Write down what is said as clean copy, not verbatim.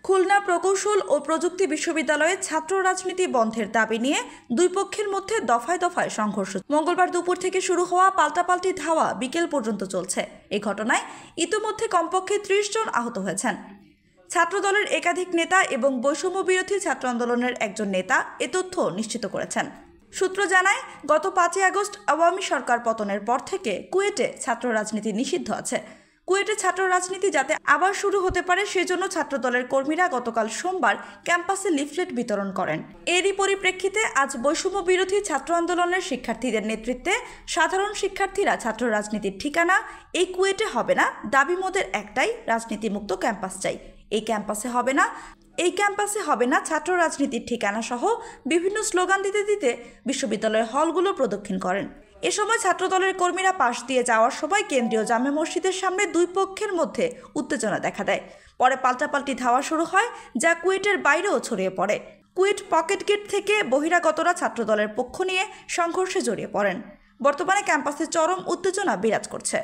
খুলনা প্রকৌশল ও প্রযুক্তি বিশ্ববিদ্যালয়ে ছাত্র রাজনীতি বন্ধের দাবি নিয়ে দুই পক্ষের মধ্যে দফায় দফায় সংঘর্ষ। মঙ্গলবার দুপুর থেকে শুরু হওয়া পাল্টাপাল্টি ধাওয়া বিকেল পর্যন্ত চলছে। এই ঘটনায় ইতিমধ্যে কমপক্ষে ৩০ জন আহত হয়েছেন। ছাত্রদলের একাধিক নেতা এবং বৈষম্য বিরোধী ছাত্র আন্দোলনের একজন নেতা এ তথ্য নিশ্চিত করেছেন। সূত্র জানায়, গত ৫ই আগস্ট আওয়ামী সরকার পতনের পর থেকে কুয়েটে ছাত্র রাজনীতি নিষিদ্ধ আছে। কুয়েটে ছাত্র রাজনীতি যাতে আবার শুরু হতে পারে সেজন্য ছাত্রদলের কর্মীরা গতকাল সোমবার ক্যাম্পাসে লিফলেট বিতরণ করেন। এরই পরিপ্রেক্ষিতে আজ বৈষম্য বিরোধী ছাত্র আন্দোলনের শিক্ষার্থীদের নেতৃত্বে সাধারণ শিক্ষার্থীরা ছাত্র রাজনীতির ঠিকানা এই কুয়েটে হবে না, দাবি মোদের একটাই, রাজনীতিমুক্ত ক্যাম্পাস চাই। এই ক্যাম্পাসে হবে না ছাত্র রাজনীতির ঠিকানা সহ বিভিন্ন স্লোগান দিতে দিতে বিশ্ববিদ্যালয়ের হলগুলো প্রদক্ষিণ করেন। এ সময় ছাত্রদলের কর্মীরা পাশ দিয়ে যাওয়ার সময় কেন্দ্রীয় জামে মসজিদের সামনে দুই পক্ষের মধ্যে উত্তেজনা দেখা দেয়। পরে পাল্টাপাল্টি ধাওয়া শুরু হয়, যা কুয়েটের বাইরেও ছড়িয়ে পড়ে। কুয়েট পকেট গেট থেকে বহিরাগতরা ছাত্রদলের পক্ষ নিয়ে সংঘর্ষে জড়িয়ে পড়েন। বর্তমানে ক্যাম্পাসে চরম উত্তেজনা বিরাজ করছে।